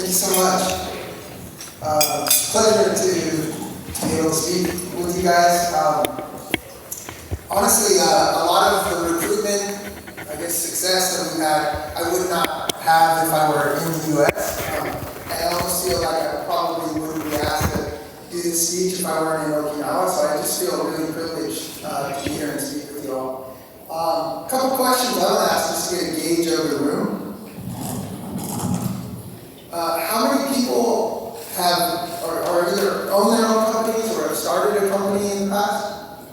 Thank you so much. Pleasure to be able to speak with you guys. Honestly, a lot of the recruitment, success that we've had, I would not have if I were in the U.S. And I almost feel like I probably wouldn't be asked to do this speech if I weren't in Okinawa, so I just feel really privileged to be here and speak with you all. A couple questions I want to ask just to get a gauge of the room. How many people have, or either own their own companies or have started a company in the past?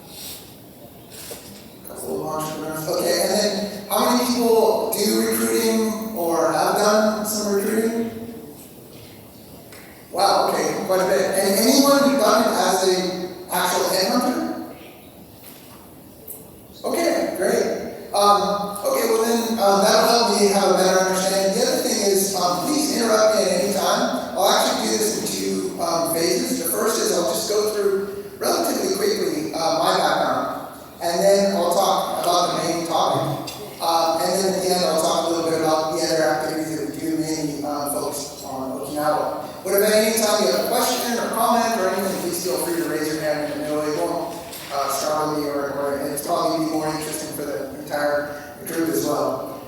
A couple of entrepreneurs. Okay, and then how many people do recruiting or have done some recruiting? Wow, okay, quite a bit. And anyone who's done it as an actual headhunter? Okay, great. Okay, well then that'll help me have a better understanding. The other thing is, please interrupt me at any time. I'll actually do this in two phases. The first is I'll just go through relatively quickly my background, and then I'll talk about the main topic. And then at the end I'll talk a little bit about the other activities that we do, mainly focused on Okinawa. But if at any time you have a question or comment or anything, please feel free to raise your hand in the middle. It won't startle me, or it's probably be more interesting for the entire group as well.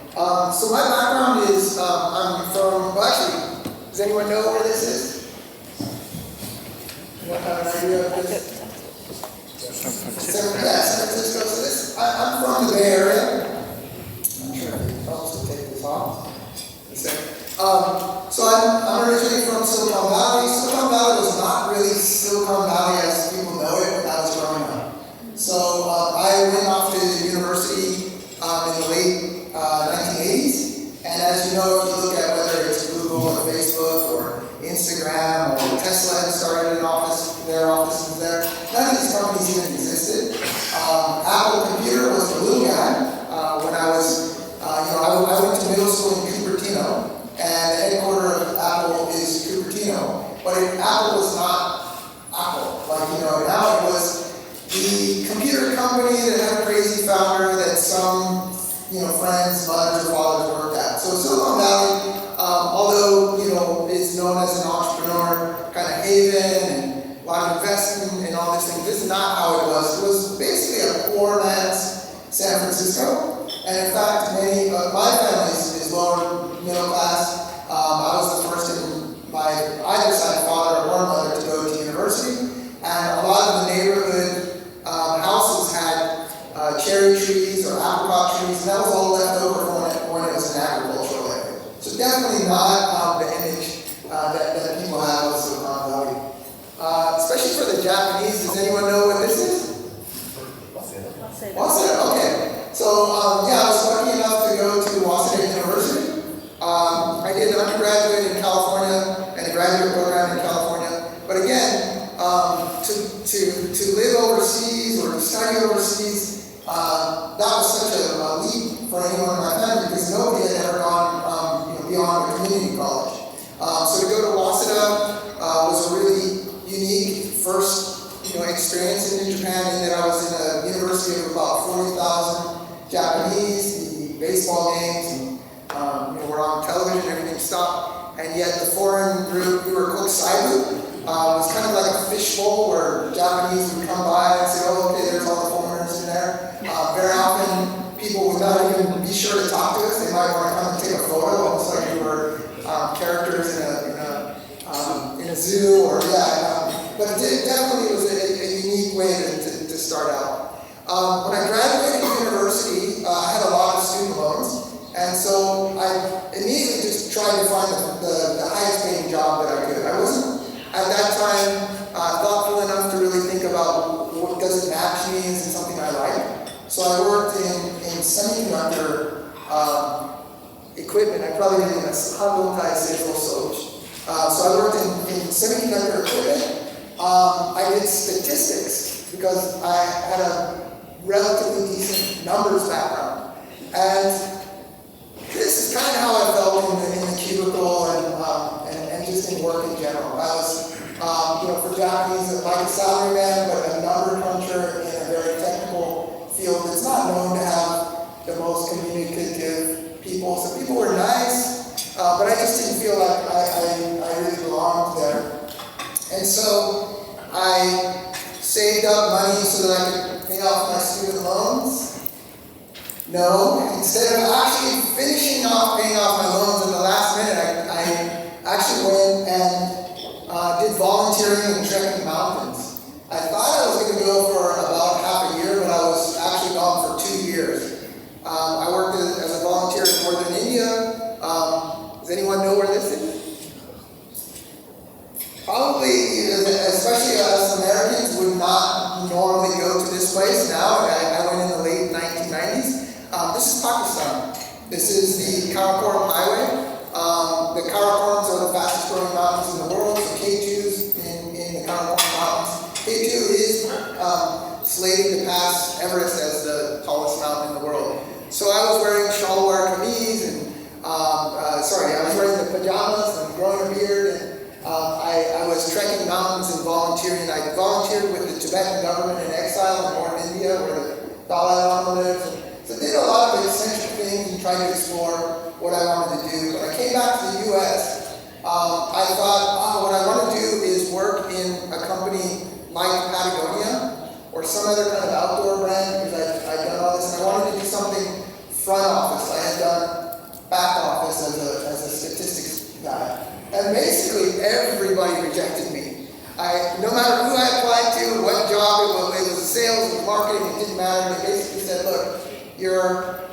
So my background is, I'm from, well actually, does anyone know where this is? Anyone have an idea of this? San Francisco. So this, I'm from the Bay Area. I'm not sure if it helps to take this off. So I'm originally from Silicon Valley. Silicon Valley was not really Silicon Valley as people know it when I was growing up. So I went off to the university in the late 1980s. And as you know, if you look at whether it's Google or Facebook or Instagram or Tesla had started an office, their offices there, none of these companies even existed. Apple Computer was the little guy. When I was, I went to middle school in Cupertino. And the headquarters of Apple is Cupertino, but Apple was not Apple. Now it was the computer company that had a crazy founder that some, friends, mothers, or fathers worked at. So Silicon Valley, although, is known as an entrepreneur kind of haven and a lot of investment and all these things, this is not how it was. It was basically a poor man's San Francisco. And in fact, many of my family is lower middle class. I was the first in my either side, father or mother, to go to university. And a lot of the neighborhood houses had cherry trees or apricot trees, and that was all left over when it was an agricultural area. So definitely not the image that people have of Silicon Valley. Especially for the Japanese, does anyone know what this is? Waseda, okay. So I was lucky enough to go to Waseda University. I did an undergraduate in California and a graduate program in California. But again, to live overseas or to study overseas, that was such a leap for anyone in my family because nobody had ever gone beyond a community college. So to go to Waseda was a really unique first experience in Japan, in that I was in a university of about 40,000 Japanese. The baseball games were on television, everything stopped, and yet the foreign group, we were called Saibu. It was kind of like a fishbowl where Japanese would come by and say, oh, okay, there's all the foreigners in there. Very often, people would not even be sure to talk to us. They might want to come and take a photo, almost like we were characters in a zoo, or but it definitely was a unique way to start out. When I graduated from university, I had a lot of student loans. And so I immediately just tried to find the highest paying job that I could. I wasn't, at that time, thoughtful enough to really think about what does it match me, is it something I like. So I worked in semiconductor equipment. I probably did a Handontai Seisho Soji. So I worked in semiconductor equipment. I did statistics because I had a relatively decent numbers background. And this is kind of how I felt in the cubicle and just in work in general. I was, for Japanese, like a salaryman, but a number cruncher in a very technical field that's not known to have the most communicative people. So people were nice, but I I just didn't feel like I really belonged there. And so I saved up money so that I could pay off my student loans. No, instead of actually finishing off paying off my loans in the last minute, I actually went and did volunteering and trekking mountains. I thought I was going to go for about half a year, but I was actually gone for 2 years. I worked as a volunteer in northern India. Does anyone know where this is? Probably, especially us Americans, would not normally go to this place now. I went in the late 1990s. This is Pakistan. This is the Karakoram Highway. The Karakorams are the fastest growing mountains in the world. So K2's in the Karakoram Mountains. K2 is slated to pass Everest as the tallest mountain in the world. So I was wearing shalwar kameez and I was wearing the pajamas and growing a beard, and I was trekking mountains and volunteering. I volunteered with the Tibetan government in exile in northern India, where the Dalai Lama lives. So I did a lot of essential things and tried to explore what I wanted to do. When I came back to the U.S., I thought, what I want to do is work in a company like Patagonia or some other kind of outdoor brand, because I'd done all this, and I wanted to do something front office. I had done back office as a statistics guy. And basically everybody rejected me. No matter who I applied to, what job it was sales, it was marketing, it didn't matter. They basically said, look, you're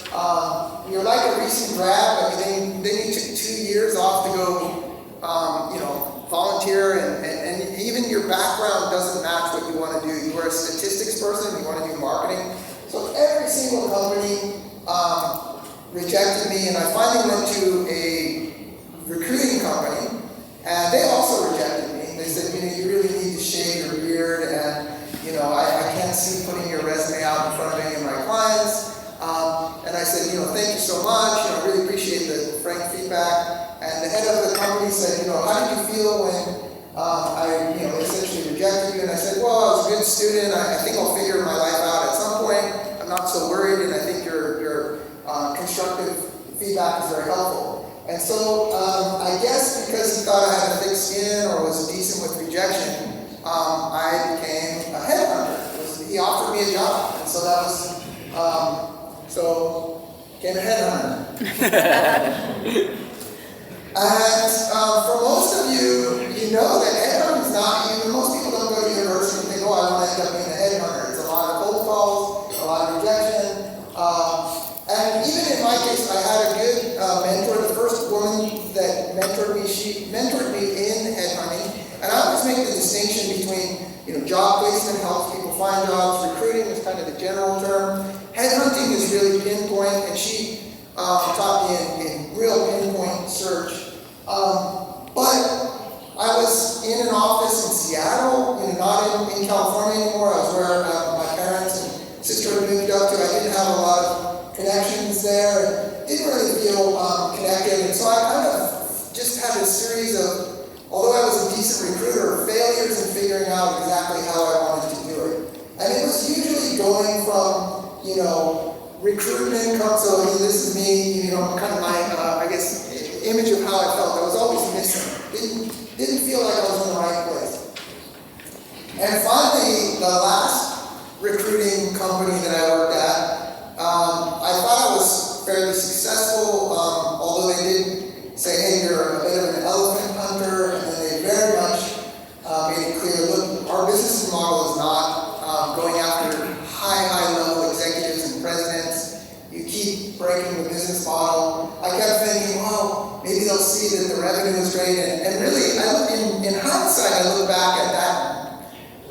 like a recent grad. I mean, then you took 2 years off to go, volunteer, and even your background doesn't match what you want to do. You were a statistics person, you want to do marketing. So every single company rejected me, and I finally went to a recruiting company, and they also rejected me. They said, you really need to shave your beard, and I can't see putting your resume out in front of any of my clients. And I said, thank you so much. I really appreciate the frank feedback. And the head of the company said, how did you feel when I essentially rejected you? And I said, well, I was a good student. I think I'll figure my life out at some point. I'm not so worried, and I think your constructive feedback is very helpful. And so I guess because he thought I had a thick skin or was decent with rejection, I became a headhunter. He offered me a job, and so that was became a headhunter. And for most of you, you know that headhunting is not even, most people don't go to university and think, I want to end up being a headhunter. It's a lot of cold calls, a lot of rejection. And even in my case, I had a good mentor. The first woman that mentored me, she mentored me in headhunting. And I always make the distinction between, job placement helps people find jobs. Recruiting is kind of the general term. Headhunting is really pinpoint, and she taught me in real pinpoint search. But I was in an office in Seattle, not in California anymore. I was where my parents and sister had moved up to. I didn't have a lot of connections there, and didn't really feel connected. And so I kind of just had a series of, although I was a decent recruiter, failures in figuring out exactly how I wanted to do it. And it was usually going from, recruitment comes, so this is me, kind of my, image of how I felt. I was always missing. Didn't feel like I was in the right place. And finally, the last recruiting company that I worked at, I thought I was fairly successful, although they did say, hey, you're a bit of an elephant hunter, and then they very much made it clear, look, our business model is not going after high-level executives and presidents. You keep breaking the business model. I kept thinking, maybe they'll see that the revenue is great. And really, in hindsight, I look back at that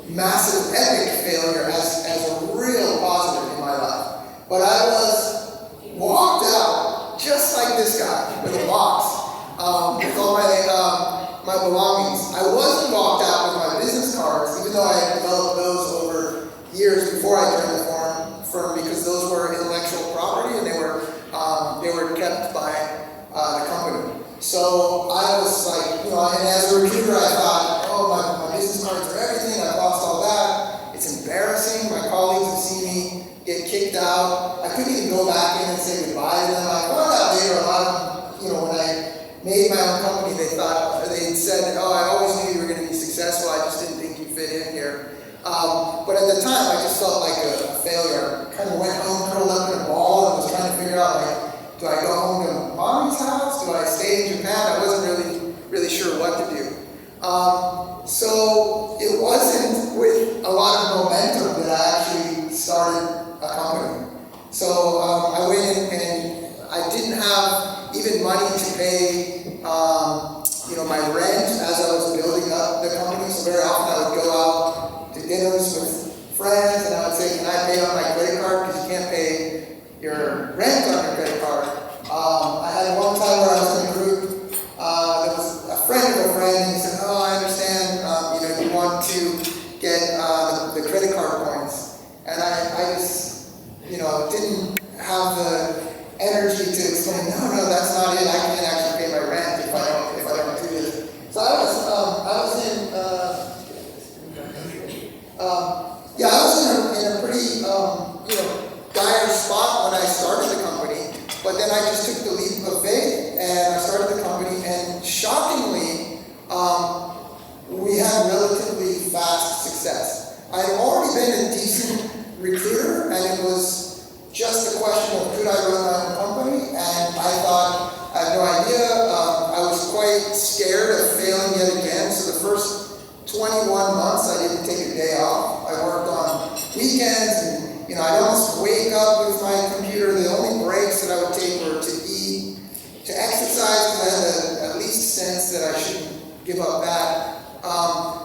massive, epic failure as a real positive in my life. But I was walked out just like this guy with a box with all my belongings. I wasn't walked out with my business cards, even though I had developed those over years before I joined the firm, because those were intellectual property, and they were kept by the company. So I was like, and as a recruiter, I thought, my business cards are everything. I've lost all that. It's embarrassing. My colleagues have seen me get kicked out. I couldn't even go back in and say goodbye to them. I found out later a lot of, when I made my own company, they said, oh, I always knew you were going to be successful, I just didn't think you fit in here. But at the time, I just felt like a failure. Kind of went home, curled up in a ball, and was trying to figure out, like, do I go home to mommy's house? Do I stay in Japan? I wasn't really sure what to do. So it wasn't with a lot of momentum that I actually started a company. So I went in and I didn't have even money to pay, my rent as I was building up the company. So very often I would go out to dinners with friends and I would say, can I pay on my credit card? Because you can't pay your rent on your credit card. I had one time where I was in a group, there was a friend of a friend, and he said, oh, I understand, you want to get the credit card points. And I just, didn't have the energy to explain, no, that's not it. I can't actually pay my rent if I don't do this. So I was in a pretty, dire spot when I started the company. But then I just took the leap of faith and I started the company, and shockingly, we had relatively fast success. I had already been a decent recruiter, and it was just a question of could I run my own company, and I thought, I had no idea. I was quite scared of failing yet again, so the first 21 months I didn't take a day off. I worked on weekends, and I'd almost wake up with my computer. The only breaks that I would take were to eat, to exercise, because I had at least a sense that I shouldn't give up that.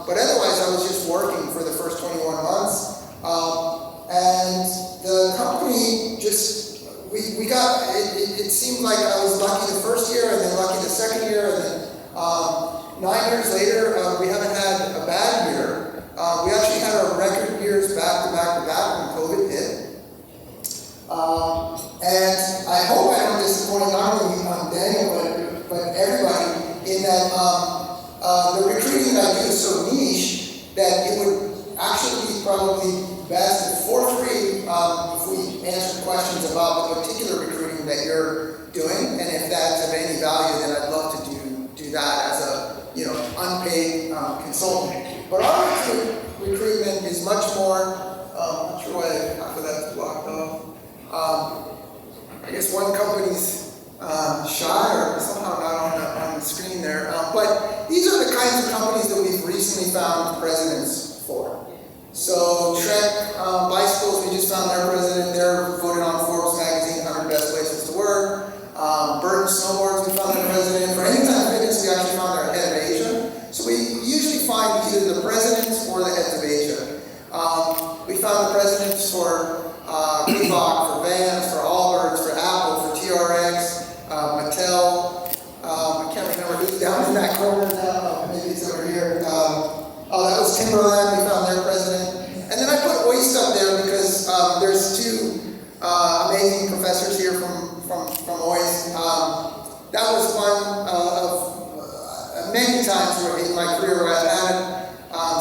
But otherwise, I was just working for the first 21 months. And the company just, it seemed like I was lucky the first year, and then lucky the second year, and then 9 years later, we haven't had a bad year. We actually had our record years back to back to back when COVID hit. And I hope I don't disappoint not only Daniel, but everybody in that the recruiting that I do is so niche that it would actually be probably best and for free if we answer questions about the particular recruiting that you're doing, and if that's of any value, then I'd love to do that as a unpaid consultant. But our recruitment is much more. I'm not sure why half of that's blocked off. I guess one company's shy or somehow not on the screen there. But these are the kinds of companies that we've recently found presidents for. So Trek Bicycles, we just found their president. They're voted on Forbes magazine 100 best places to work. Burton Snowboards, we found their president. For Anytime Fitness, we actually found their head of Asia. So we usually find either the presidents or the heads of Asia. We found the presidents for Reebok, for Vans, for Allbirds, for Apple, for TRX, Mattel. I can't remember who's down in that corner now. Maybe it's over here. That was Timberland. We found their president. And then I put Oyst up there because there's two amazing professors here from Oyst. That was one of many times in my career where I've had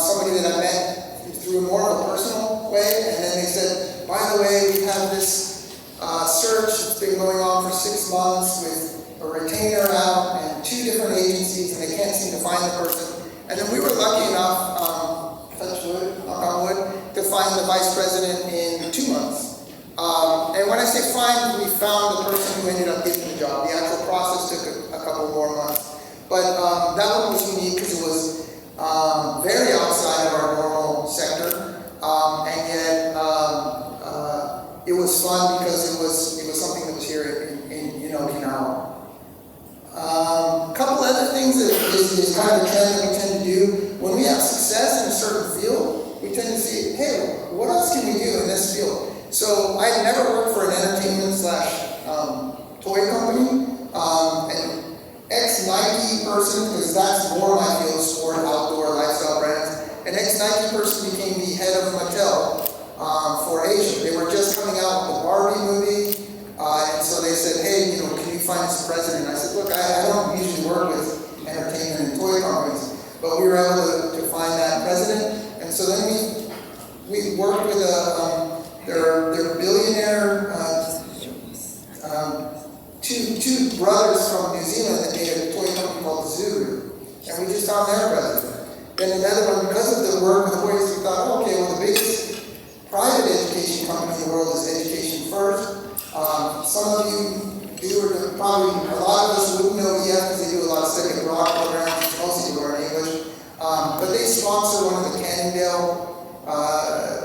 somebody that I met through more of a personal way, and then they said, by the way, we have this search that's been going on for 6 months with a retainer out and 2 different agencies, and they can't seem to find the person. And then we were lucky enough, touch wood, knock on wood, to find the vice president in 2 months. And when I say find, we found the person who ended up getting the job. The actual process took a couple more months. But that one was unique because it was very outside of our normal sector, and yet it was fun because it was something that was here in Okinawa. A couple other things that is kind of a trend that we tend to do when we have success in a certain field. We tend to see, hey, what else can we do in this field? So I had never worked for an entertainment / toy company. An ex-Nike person, because that's more my field, sport, outdoor, lifestyle brands. An ex-Nike person became the head of Mattel for Asia. They were just coming out with the Barbie movie, and so they said, hey, can you find us a president? I said, look, I don't usually work with entertainment and toy companies, but we were able to find that president. And so then we worked with their billionaire, two brothers from New Zealand that made a toy company called and we just found their president. Then another one, because of the work with the boys, we thought, okay, well, the biggest private education company in the world is Education First. Some of you do, or probably a lot of us wouldn't know yet because they do a lot of study abroad programs, mostly learn English. But they sponsor one of the Cannondale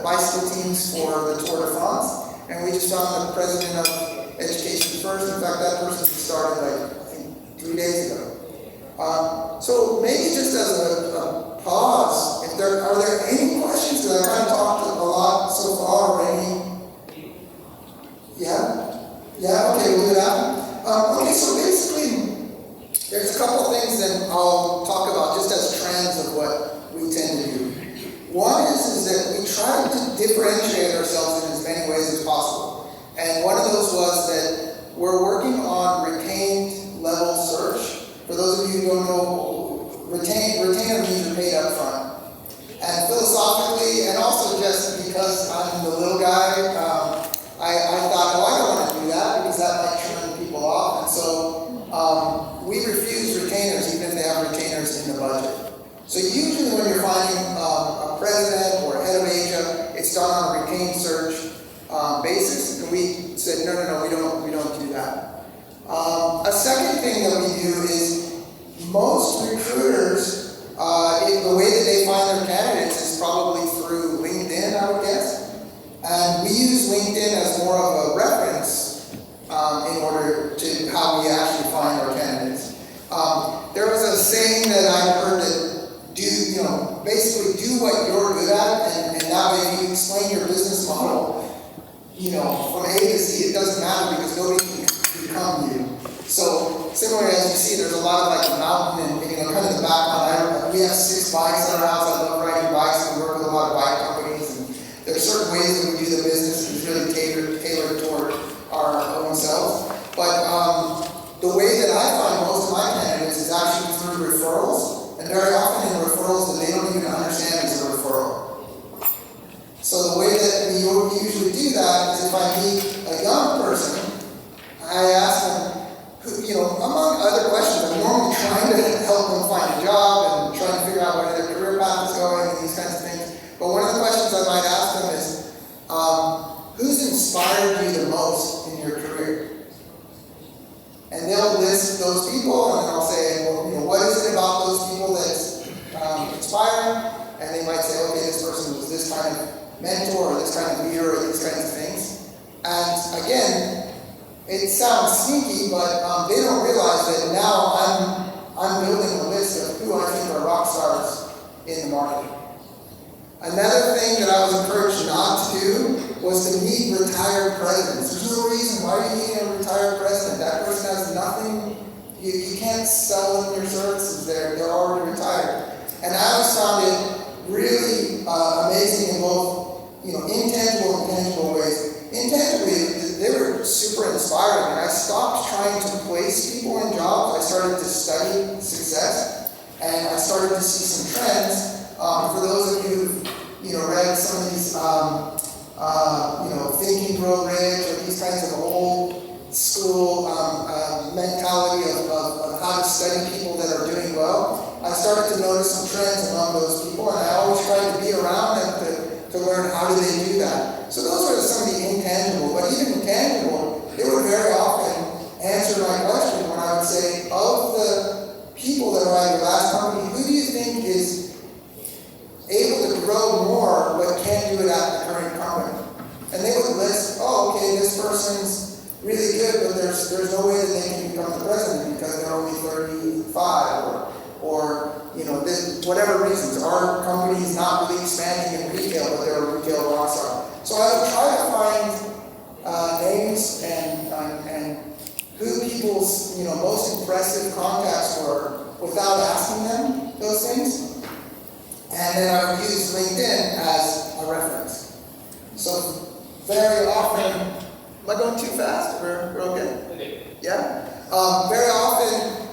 bicycle teams for the Tour de France, and we just found the president of Education First. In fact, that person started like, I think, 3 days ago. So maybe just as a pause, if are there any questions? Because I kind of talked a lot so far already. Yeah, okay, we'll do that. Okay, so basically, there's a couple of things that I'll talk about just as trends of what we tend to do. One is that we try to differentiate ourselves in as many ways as possible. And one of those was that we're working on retained level search. For those of you who don't know, retainer means you're paid up front. And philosophically, and also just because I'm the little guy, I thought, well, I don't want to do that because that might turn people off. And so we refuse retainers even if they have retainers in the budget. So usually when you're finding a president or head of Asia, it's done on a retained search basis. And we said, no, we don't do that. A second thing that we do is most recruiters, the way that they find their candidates is probably through LinkedIn, I would guess. And we use LinkedIn as more of a reference in order to how we actually find our candidates. There was a saying that I heard that basically do what you're good at, and that way if you explain your business model, from A to Z, it doesn't matter because nobody can become you. So similarly, as you see, there's a lot of like mountain and kind of the background. We have 6 bikes at our house. I love riding bikes. We work with a lot of bike companies, and there's certain ways that we do the business that's really tailored toward our own selves. But the way that I find most of my candidates is actually through referrals, and very often in referrals that they don't even understand is a referral. So the way that we usually do that is if I meet a young person, I ask them, among other questions, I'm normally trying to help them find a job and trying to figure out where their career path is going and these kinds of things. But one of the questions I might ask them is, who's inspired you the most in your career? And they'll list those people, and then I'll say, well, what is it about those people that's inspiring? And they might say, okay, this person was this kind of mentor, or this kind of leader, or these kinds of things. And again, it sounds sneaky, but they don't realize that now I'm building a list of who I think are rock stars in the market. Another thing that I was encouraged not to do was to meet retired presidents. There's no reason why you need a retired president. That person has nothing. You can't sell them your services. They're already retired. And I always found it really amazing in both intangible and tangible ways. Intangibly, they were super inspiring, and I stopped trying to place people in jobs. I started to study success, and I started to see some trends. For those of you who've read some of these, Think and Grow Rich, or these kinds of old school mentality of how to study people that are doing well, I started to notice some trends among those people, and I always tried to be around them to learn how do they do that. So those are some of the intangible, but even intangible, they would very often answer my question when I would say, of the people that are at your last company, who do you think is able to grow more but can't do it at the current company? And they would list, okay, this person's really good, but there's no way that they can become the president because they're only 35 or whatever reasons. Our company is not really expanding in retail, but they're a retail rock star. So I would try to find names and who people's most impressive contacts were without asking them those things. And then I would use LinkedIn as a reference. So very often, am I going too fast? We're okay? Yeah? Very often,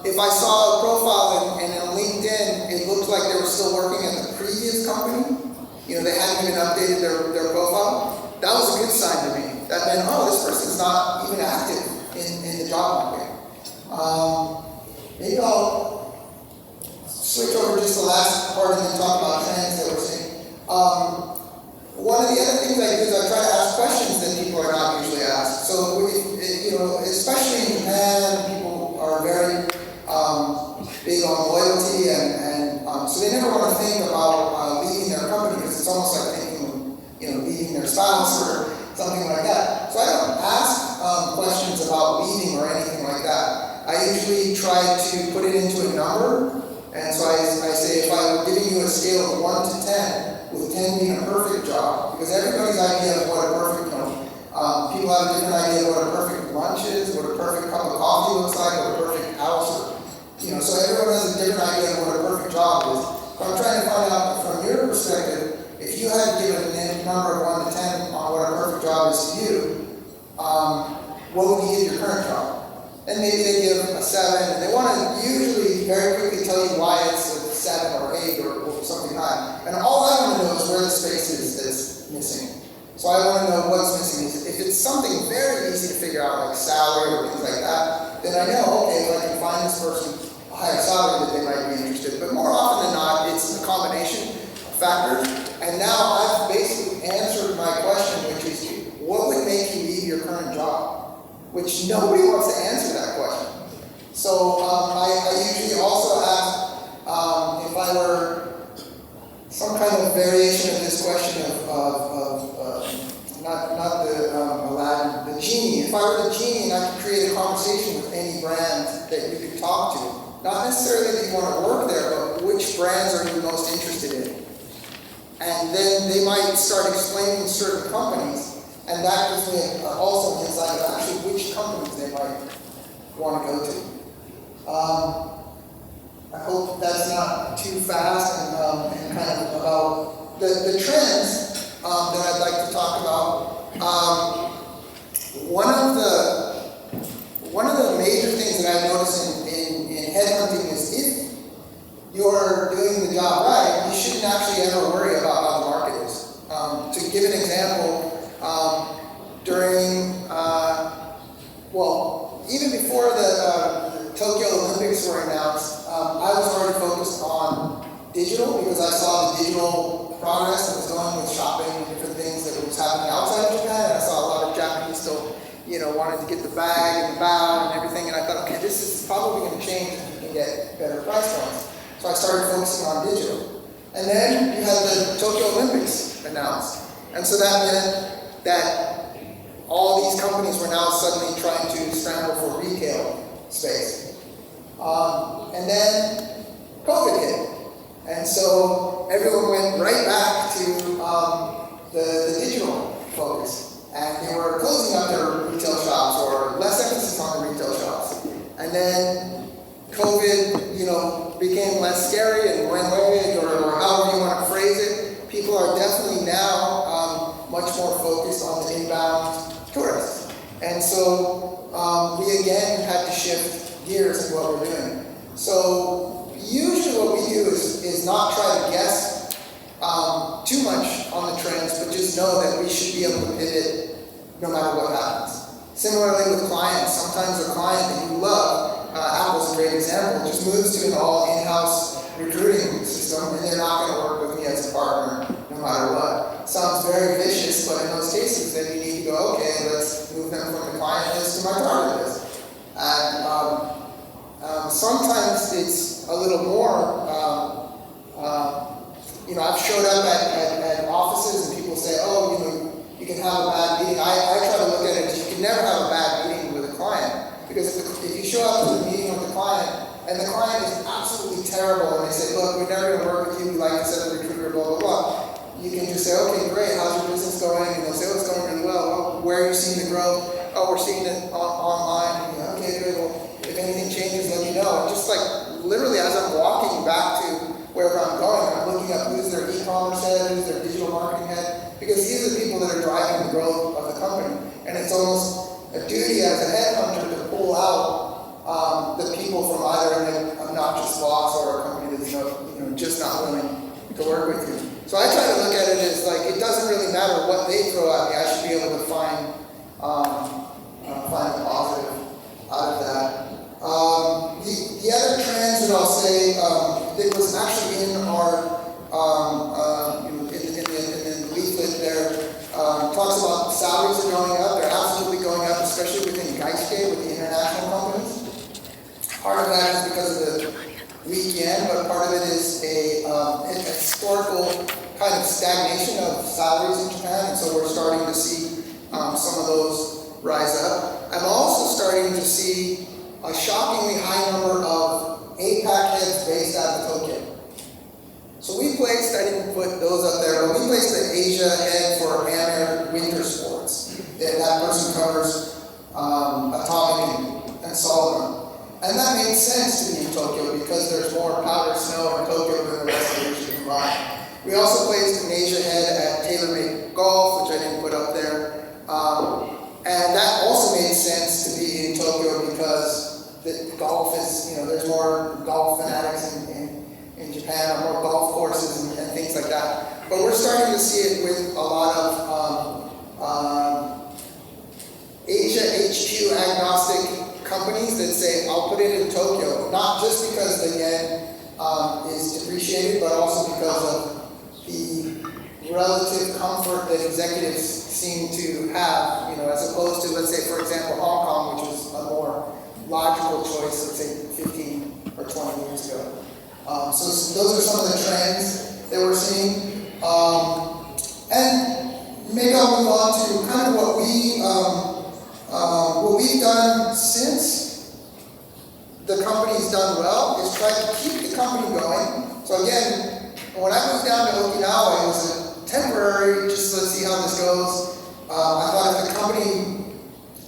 if I saw a profile and on LinkedIn, it looked like they were still working at the previous company. They hadn't even updated their profile. That was a good sign to me. That meant, this person's not even active in the job market. Maybe I'll just the last part and then talk about trends that we're seeing. One of the other things I do is I try to ask questions that people are not usually asked. So, especially in Japan, people are very big on loyalty, and so they never want to think about leaving their company, because it's almost like thinking, leaving their spouse or something like that. So I don't ask questions about leaving or anything like that. I usually try to put it into a number, and so I say, if I were giving you a scale of 1 to 10, with 10 being a perfect job, because everybody's idea of what a perfect, people have a different idea of what a perfect lunch is, what a perfect cup of coffee looks like, what a perfect house, so everyone has a different idea of what a perfect job is. So I'm trying to find out from your perspective, if you had given a number of 1 to 10 on what a perfect job is to you, what would you give your current job? And maybe they give a 7, and they want to usually very quickly tell you why it's a 7 or 8 or something high. And all I want to know is where the space is that's missing. So I want to know what's missing. If it's something very easy to figure out, like salary or things like that, then I know, okay, if I can find this person a higher salary, that they might be interested. But more often than not, it's a combination of factors. And now I've basically answered my question, which is, what would make you leave your current job? Which nobody wants to answer that question. So I usually also ask, if I were some kind of variation of this question not the Aladdin, the genie. If I were the genie and I could create a conversation with any brand that you could talk to, not necessarily that you want to work there, but which brands are you most interested in? And then they might start explaining certain companies, and that gives me also an insight of actually which companies they might want to go to. I hope that's not too fast, and kind of about the trends that I'd like to talk about. One of the major things that I notice in headhunting is if you're doing the job right, you shouldn't actually ever worry about how the market is. To give an example, during even before the Tokyo Olympics were announced, I was already focused on digital, because I saw the digital progress that was going with shopping and different things that was happening outside of Japan. And I saw a lot of Japanese still, wanted to get the bag and the bow and everything. And I thought, okay, this is probably going to change and you can get better price points. So I started focusing on digital. And then you had the Tokyo Olympics announced. And so that meant that all these companies were now suddenly trying to scramble for retail space. And then COVID hit. And so everyone went right back to the digital focus. And they were closing up their retail shops, or less emphasis on the retail shops. And then COVID, became less scary and went away, or however you want to phrase it. People are definitely now much more focused on the inbound tourists. And so we again had to shift gears in what we're doing. So usually what we do is not try to guess too much on the trends, but just know that we should be able to pivot no matter what happens. Similarly with clients, sometimes a client that you love, Apple's a great example, just moves to an all in-house recruiting system, and they're not going to work with me as a partner no matter what. Sounds very vicious, but in those cases, then you need to go, okay, let's move them from the client list to my target list. And sometimes it's a little more, I've showed up at offices and people say, you can have a bad meeting. I try to look at it as you can never have a bad meeting with a client. Because if you show up to the meeting with the client, and the client is absolutely terrible, and they say, look, we're never going to work with you, we like to set a recruiter, blah, blah, blah. You can just say, okay, great, how's your business going? And they'll say, oh, it's going really well. Well, where are you seeing the growth? Oh, we're seeing it online. And okay, good, well, if anything changes, let me know. And just like, literally, as I'm walking back to wherever I'm going, I'm looking up who's their e-commerce head, who's their digital marketing head, because these are the people that are driving the growth of the company. And it's almost a duty as a headhunter to pull out the people from either an obnoxious boss or a company that's just not willing to work with you. So I try to look at it as like, it doesn't really matter what they throw at me, I should be able to find a positive out of that. the other trends that I'll say, that was actually in our, in the leaflet there, talks about salaries are going up. They're absolutely going up, especially within Gaishke, with the international companies. Part of that is because of the weak yen, but part of it is a historical kind of stagnation of salaries in Japan, and so we're starting to see some of those rise up. I'm also starting to see a shockingly high number of APAC heads based out of Tokyo. So we placed, I didn't put those up there, but we placed the Asia head for Amer Winter Sports. That person covers atomic and solid. And that made sense to me in Tokyo because there's more powdered snow in Tokyo than the rest of Asia combined. We also placed an Asia head at TaylorMade Golf, which I didn't put up there. And that also made sense to be in Tokyo because the golf is, there's more golf fanatics in Japan, or more golf courses and things like that. But we're starting to see it with a lot of Asia HQ agnostic companies that say, I'll put it in Tokyo, not just because the yen is depreciated, but also because of the relative comfort that executives seem to have, as opposed to, let's say, for example, Hong Kong, which was a more logical choice, let's say 15 or 20 years ago. So those are some of the trends that we're seeing. And maybe I'll move on to kind of what we've done since the company's done well is try to keep the company going. So again, when I moved down to Okinawa, it was a temporary, just let's see how this goes. I thought if the company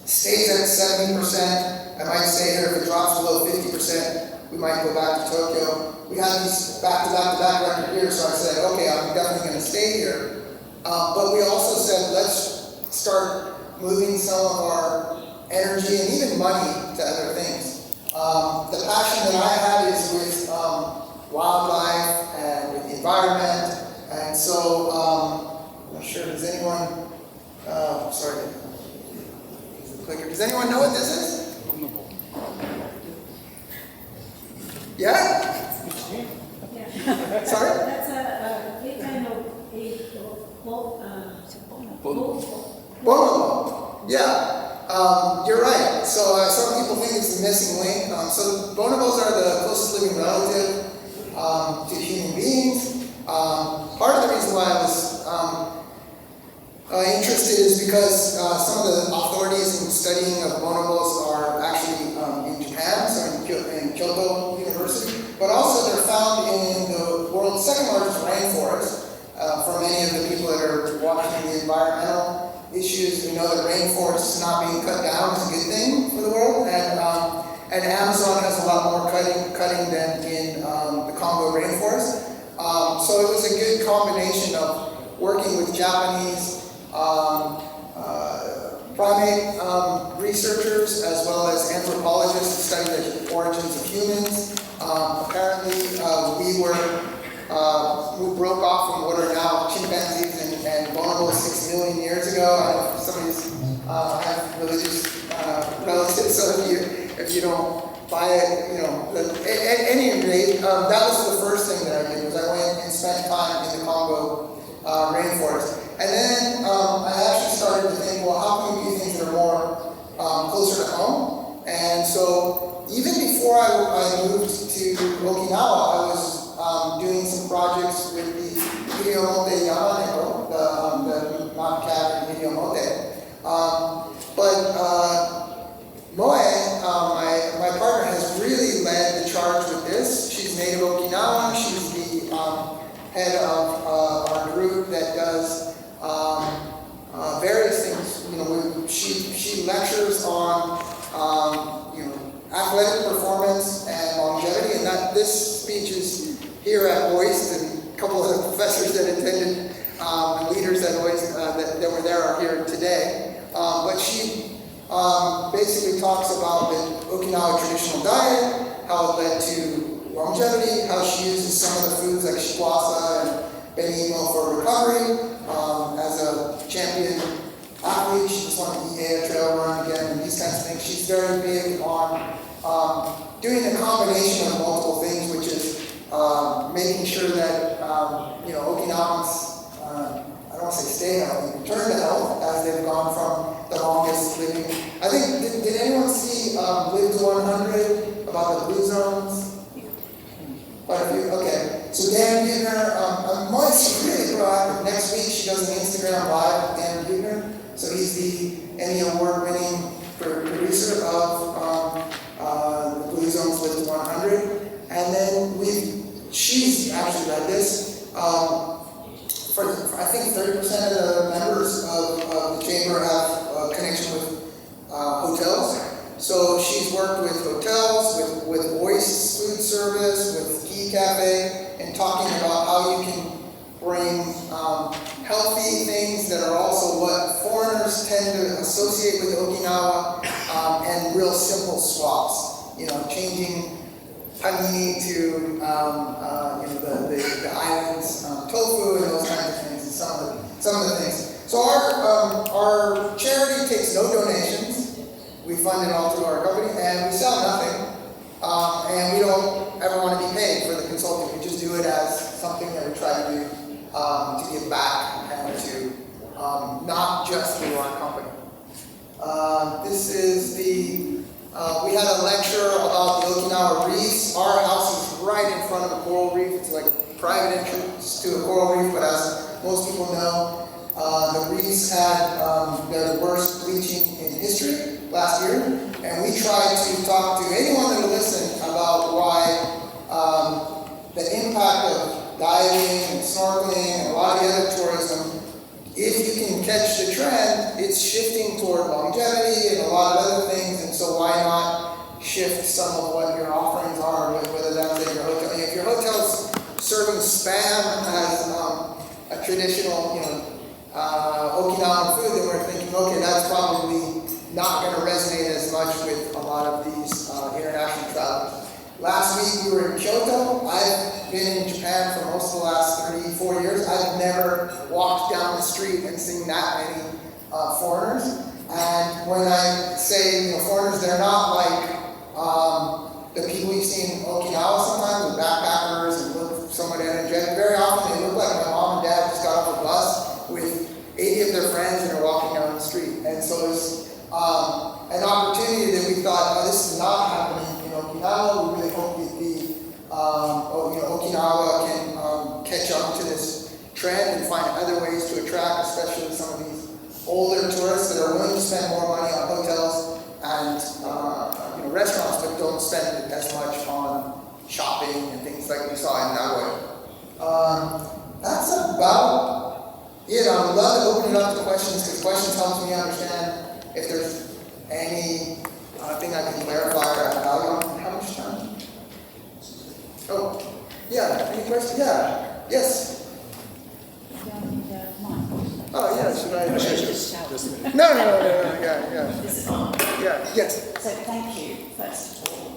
stays at 70%, I might stay here. If it drops below 50%, we might go back to Tokyo. We had these back-to-back record years, so I said, okay, I'm definitely going to stay here. But we also said, let's start moving some of our energy and even money to other things. The passion that I had is with wildlife and with the environment, and so I'm not sure, does anyone, sorry, the clicker, does anyone know what this is? Yeah? Sorry? That's a kind of Bonobo. Yeah, you're right. So some people think it's the missing link. So bonobos are the closest living relative to human beings. Part of the reason why I was interested is because some of the authorities in studying of bonobos are actually in Japan, so in Kyoto University, but also they're found in the world's second largest rainforest. For many of the people that are watching the environmental issues, we know that rainforests not being cut down is a good thing for the world, and Amazon has a lot more cutting than in the Congo rainforest. So it was a good combination of working with Japanese primate researchers as well as anthropologists to study the origins of humans. Apparently, we broke off from what are now chimpanzees and bonobos 6 million years ago. I don't know if somebody's have religious relatives, so if you don't buy it, at any rate, that was the first thing that I did, was I went and spent time in the Congo rainforest. And then I actually started to think, well, how can we do things that are more closer to home? And so even before I moved to Okinawa, I was doing some projects with the Iriomote Yamaneko, the mountain cat in Iriomote. Moe, my partner, has really led the charge with this. She's native Okinawan. She's the head of our group that does various things. She lectures on athletic performance and longevity, and this speech is here at OIST, and a couple of the professors that attended and leaders at OIST that were there are here today. But she basically talks about the Okinawa traditional diet, how it led to longevity, how she uses some of the foods like shikwasa and benimo for recovery. As a champion athlete, she just won the EA trail run again, and these kinds of things. She's very big on doing a combination of multiple things, which is making sure that Okinawans, I don't want to say stay healthy, return to health as they've gone from the longest living. I think, did anyone see Lives 100 about the blue zones? Quite a few, okay. So Dan Buettner, Moi's really proactive. Next week she does an Instagram live with Dan Buettner. So he's the Emmy Award winning producer of the Blue Zones Lives 100. And then she's actually read this. For I think 30% of the members of the chamber have a connection with hotels. So she's worked with hotels, with voice food service, with Key Cafe, and talking about how you can bring healthy things that are also what foreigners tend to associate with Okinawa, and real simple swaps. Changing panini to the islands, tofu, and those kinds of things, and some of the things. So our charity takes no donations. We fund it all through our company, and we sell nothing. And we don't ever want to be paid for the consulting. We just do it as something that we try to do to give back and to not just through our company. This is we had a lecture about the Okinawa reefs. Our house is right in front of a coral reef. It's like a private entrance to a coral reef, but as most people know, the reefs had their worst bleaching in history last year, and we tried to talk to anyone that would listen about why the impact of diving and snorkeling and a lot of the other tourism, if you can catch the trend, it's shifting toward longevity and a lot of other things, and so why not shift some of what your offerings are, whether that's at your hotel. If your hotel's serving spam as a traditional, Okinawan food, then we're thinking, okay, that's probably not going to resonate as much with a lot of these international travelers. Last week we were in Kyoto. I've been in Japan for most of the last 34 years. I've never walked down the street and seen that many foreigners. And when I say foreigners, they're not like the people you see in Okinawa sometimes, the backpackers and look somewhat energetic. Very often they look like my mom and dad just got off a bus with 80 of their friends and are walking down the street. And so it's an opportunity that we thought, this is not happening in Okinawa. We really hope that Okinawa can catch up to this trend and find other ways to attract, especially some of these older tourists that are willing to spend more money on hotels and restaurants, but don't spend as much on shopping and things like we saw in Nagoya. That's about it. I would love to open it up to questions, because questions help me understand if there's any thing I can clarify or add value on. How much time? Oh, yeah. Any questions? Yeah. Yes. Oh, yeah. Should I? No. Yeah. Is it on? Yeah. Yes. So thank you, first of all.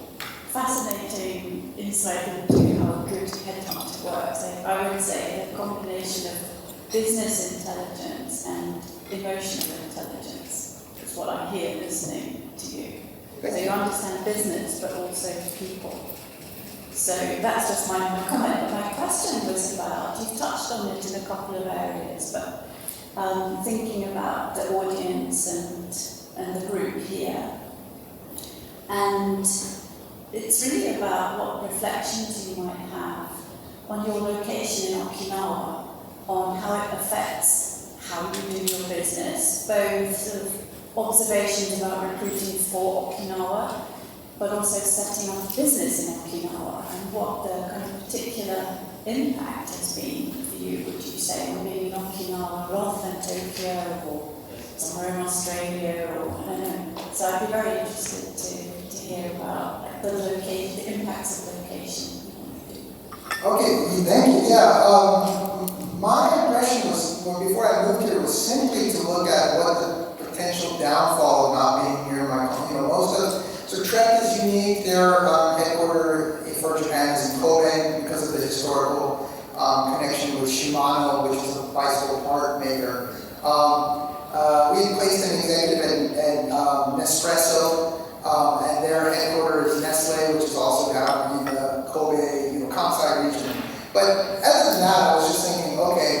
Fascinating insight into how good headhunting works. I would say a combination of business intelligence and emotional intelligence is what I hear listening to you. So you understand business, but also people. So that's just my comment. But my question was about, you've touched on it in a couple of areas, but thinking about the audience and the group here. And it's really about what reflections you might have on your location in Okinawa, on how it affects how you do your business, both sort of observations about recruiting for Okinawa, but also setting up a business in Okinawa, and what the kind of particular impact has been for you, would you say, on being in Okinawa rather than Tokyo or somewhere in Australia, or I don't know. So I'd be very interested to hear about the location, the impacts of location. Okay, thank you. Yeah, my impression was, before I moved here, was simply to look at what the potential downfall of not being here in my country. So Trek is unique. Their headquarters for Japan is in Kobe because of the historical connection with Shimano, which is a bicycle part maker. We placed an executive at Nespresso and their headquarters is Nestle, which is also down in the Kobe, Kansai region. But other than that, I was just thinking, okay,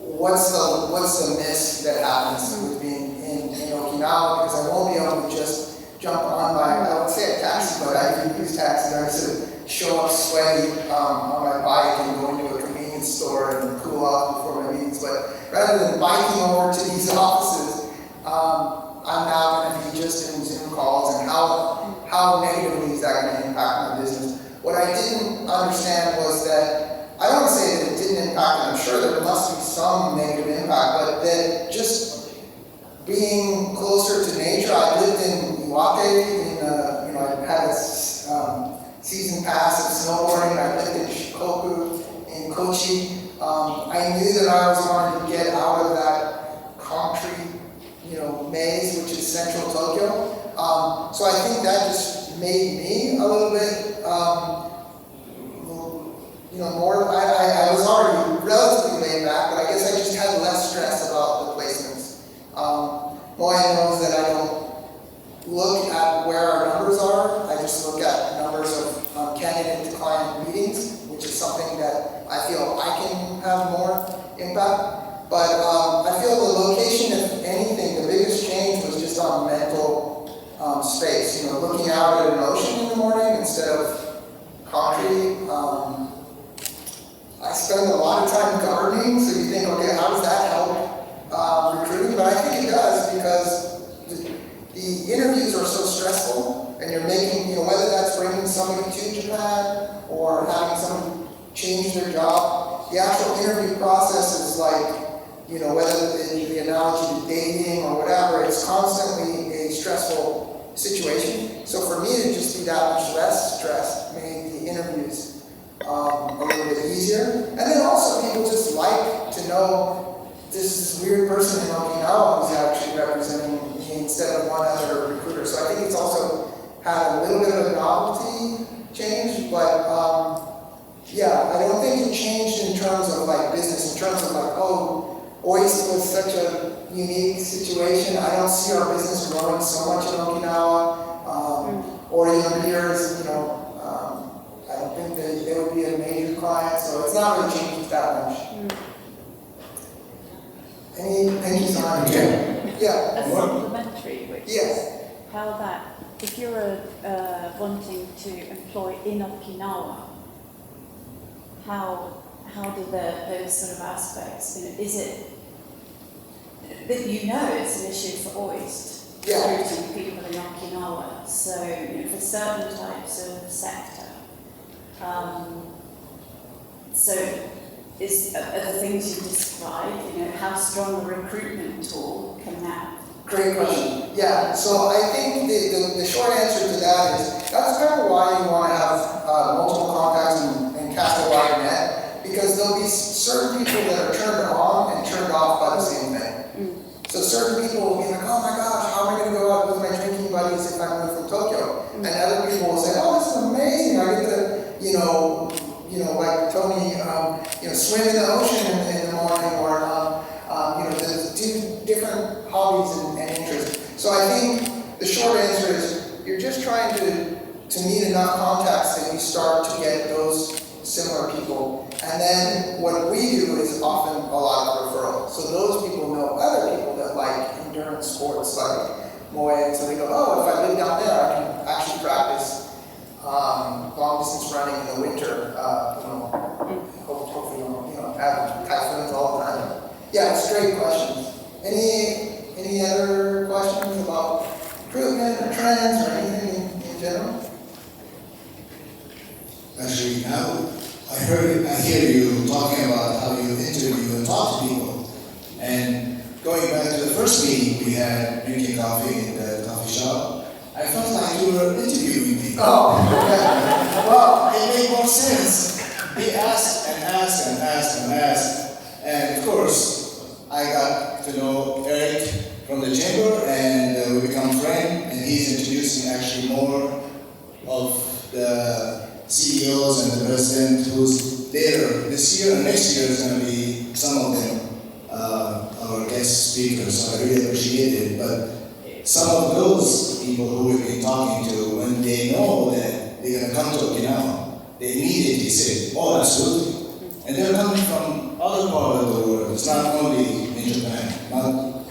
what's the miss that happens with being in Okinawa? Because I won't be able to just jump on I would say a taxi, but I can use taxis. I used to show up sweaty on my bike and go into a convenience store and cool off before my meetings. But rather than biking over to these offices, I'm now going to be just doing Zoom calls, and how negatively is that going to impact my business? What I didn't understand was that, I don't want to say that it didn't impact, and I'm sure there must be some negative impact, but that just being closer to nature, I lived in RYUKYU, I had a season pass of snowboarding, I lived in Shikoku, in Kochi. I knew that I was wanting to get out of that concrete maze, which is central Tokyo. So I think that just made me a little bit, more. I was already relatively laid back, but I guess I just had less stress about the placements. Moya knows that I don't look at where our numbers are. I just look at numbers of candidate to client meetings, which is something that I feel I can have more impact. But I feel the location, if anything, the biggest change was just on mental space. Looking out at an ocean in the morning instead of concrete. I spend a lot of time gardening, so you think, okay, how does that help recruiting? But I think it does, because the interviews are so stressful, and you're making, whether that's bringing somebody to Japan or having someone change their job, the actual interview process is like, whether the analogy to dating or whatever, it's constantly a stressful situation. So for me to just be that much less stressed made the interviews a little bit easier. And then also people just like to know this weird person in Okinawa who's actually representing me instead of one other recruiter. So I think it's also had a little bit of a novelty change, but I don't think it changed in terms of like business, in terms of like, OIST was such a unique situation. I don't see our business growing so much in Okinawa. Or even years, I don't think they would be a major client, so it's not really changed that much. Any time? Yeah. A supplementary, which Yes. is how that, if you're wanting to employ in Okinawa, how do those sort of aspects, is it that it's an issue for OIST, recruiting people in Okinawa, so for certain types of sector, so are the things you described, how strong a recruitment tool can that Great question. Yeah, so I think the short answer to that is that's kind of why you want to have multiple contacts and cast a wide net, because there'll be certain people that are turned on and turned off by the same thing. So certain people will be like, oh my gosh, how am I going to go out with my drinking buddies if I move from Tokyo? And other people will say, oh, this is amazing. I get to, like Tony, swim in the ocean in the morning, or to do different hobbies and interests. So I think the short answer is you're just trying to meet enough contacts that you start to get those similar people. And then what we do is often a lot of referrals. So those people know other people that like endurance sports, like Moe, so they go, oh, if I live down there, I can actually practice long distance running in the winter. Hopefully, have typhoons all the time. Yeah, it's great questions. Any other questions about recruitment or trends or anything in general? Actually, now I hear you talking about how you interview and talk to people. And going back to the first meeting we had drinking coffee in the coffee shop, I felt like you were interviewing me. Oh, yeah. Well, it made more sense. They asked and asked and asked and asked. And of course, I got to know Eric from the chamber, and we become friends, and he's introducing actually more of the CEOs and the president who's there this year, and next year is going to be some of them our guest speakers, so I really appreciate it. But some of those people who we've been talking to, when they know that they're going to come to Okinawa, they immediately say, oh, absolutely. And they're coming from other parts of the world. It's not only in Japan, not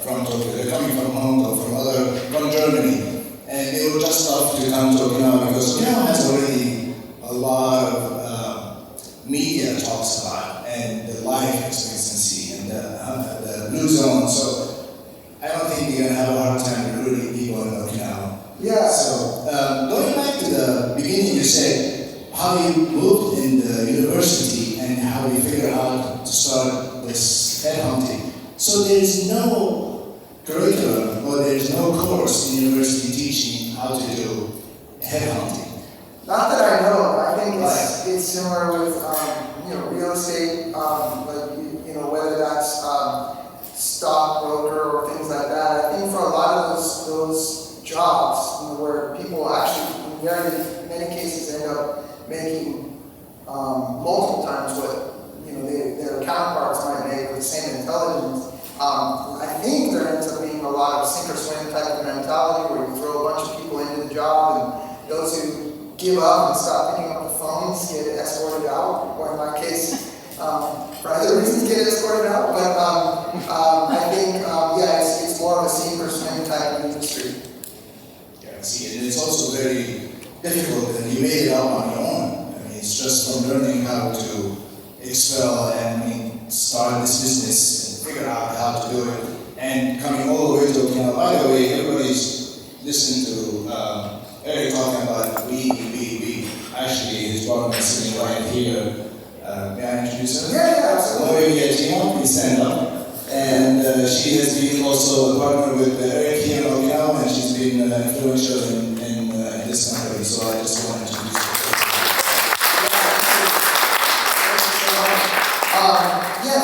from Tokyo. They're coming from Hong Kong, from Germany. And they would just love to come to Okinawa because Okinawa has already a lot of media talks about and the life expectancy and the blue zone. So I don't think you're going to have a hard time recruiting people in Okinawa. Yeah. So going back to the beginning, you said how you moved in the university and how you figured out to start this headhunting. So there's no curriculum or there's no course in university teaching how to do headhunting. Not that I know of. I think it's similar with real estate, like whether that's stockbroker or things like that. I think for a lot of those jobs where people actually, in very many cases, end up making multiple times what their counterparts might make with the same intelligence. I think there ends up being a lot of sink or swim type of mentality where you throw a bunch of people into the job, and those who give up and stop picking up the phones get escorted out, or in my case, for other reasons get escorted out. But I think, it's more of a sink or swim type of industry. Yeah, see, and it's also very difficult, and you made it out on your own. I mean, it's just from learning how to expel and start this business and figure out how to do it, and coming all the way to Okinawa. By the way, everybody's listening to Eric talking about we. Actually, his partner is sitting right here. May I introduce her? Yeah, absolutely. Oyemi, please stand up. And she has been also a partner with Eric here in Okinawa, and she's been influential in this company. So I just want to introduce her.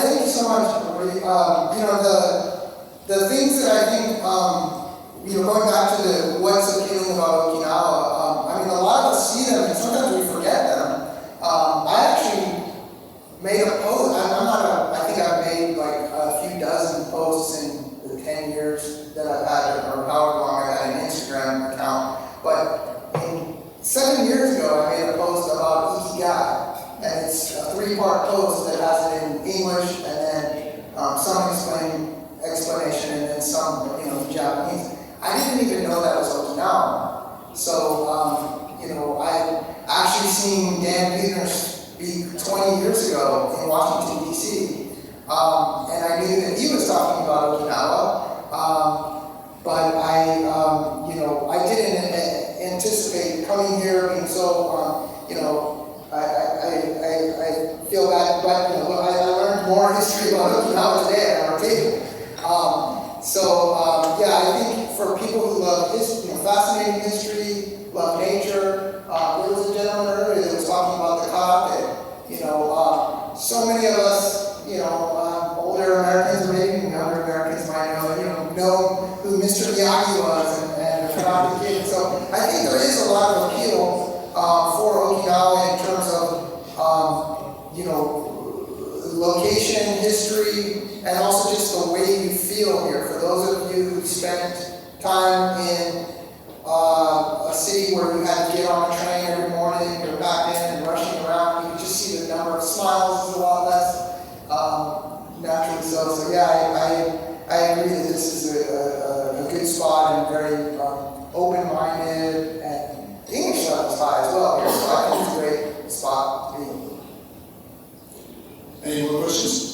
Thank you so much. The things that I think, going back to what's appealing about Okinawa, a lot of us see them and sometimes we forget them. I actually made a post. I think I've made like a few dozen posts in the 10 years that I've had, or however long I had an Instagram account. But 7 years ago, I made a post about Ikigai, and it's a 3-part post that has it in English and then some explanation and then some, Japanese. I didn't even know that was Okinawa. So, I actually seen Dan Buettner speak 20 years ago in Washington, D.C. And I knew that he was talking about Okinawa, but I didn't anticipate coming here being so, I feel bad, but I learned more history about Okinawa today at our table. I think for people who love history, fascinating history, love nature, there was a gentleman earlier that was talking about the karaoke. So many of us, older Americans, or maybe younger Americans might know who Mr. Miyagi was and the Karate Kid. So I think there is a lot of appeal for Okinawa in terms of, location, history, and also just the way you feel here. For those of you who spent time in a city where you had to get on a train every morning, you're back in and rushing around, you can just see the number of smiles is a lot less, naturally so. So I agree that this is a good spot and very open-minded, and the English level is high as well here, so I think it's a great spot to be. Any more questions?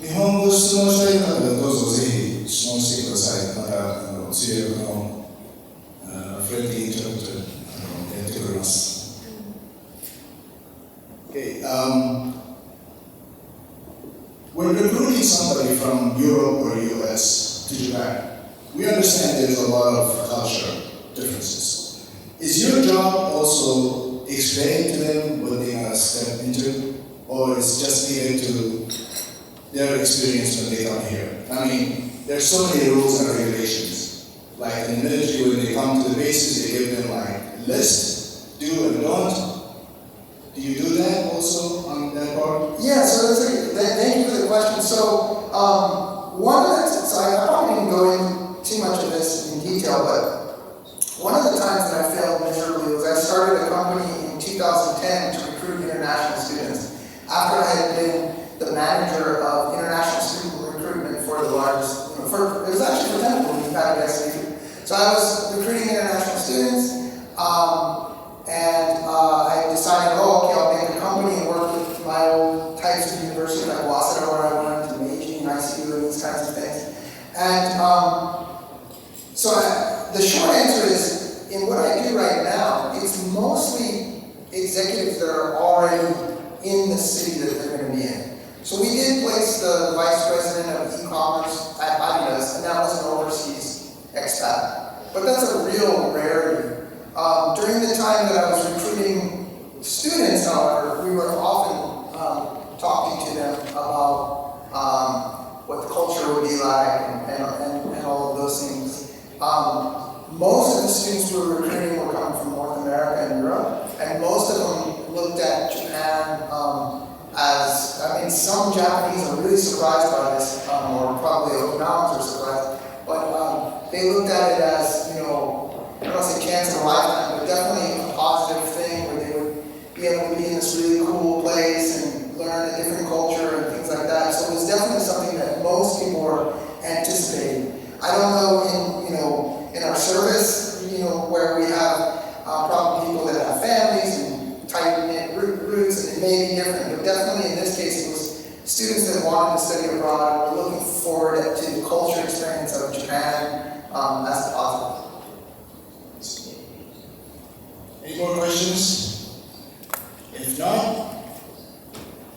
日本語質問したい方はどうぞぜひ質問してください。また通訳のフレンディーインタープレーターやってくれます。Okay, when recruiting somebody from Europe or US to Japan, we understand there's a lot of culture differences. Is your job also explaining to them what they're going to step into? Or it's just given to their experience when they come here? There's so many rules and regulations. Like in the military, when they come to the bases, they give them like a list, do and don't. Do you do that also on that part? Yeah, so thank you for the question. So I probably didn't go into too much of this in detail, but 2010 to recruit international students. After I had been the manager of international student recruitment for the largest, it was actually for Temple, we had a SU. So I was recruiting international students, and I decided, okay, I'll make a company and work with my old types of universities like Waseda, where I went, and Meiji and ICU and these kinds of things. And the short answer is, in what I do right now, it's mostly executives that are already in the city that they're going to be in. So we did place the vice president of e-commerce at Adidas, and that was an overseas expat. But that's a real rarity. During the time that I was recruiting students, however, we were often talking to them about what the culture would be like and all of those things. Most of the students we were recruiting were coming from North America and Europe, and most of them looked at Japan as, I mean, some Japanese are really surprised by this, or probably Okinawans are surprised, but they looked at it as, you know, I don't want to say chance of a lifetime, but definitely a positive thing where they would be able to be in this really cool place and learn a different culture and things like that. So it was definitely something that most people were anticipating. I don't know in our service, where we have probably people that have families and tight-knit roots, and it may be different, but definitely in this case it was students that wanted to study abroad and were looking forward to the culture experience of Japan as positive. Any more questions? If not,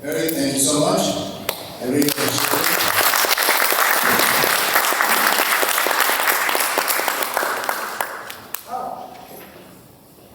Eric, thank you so much. I really appreciate it.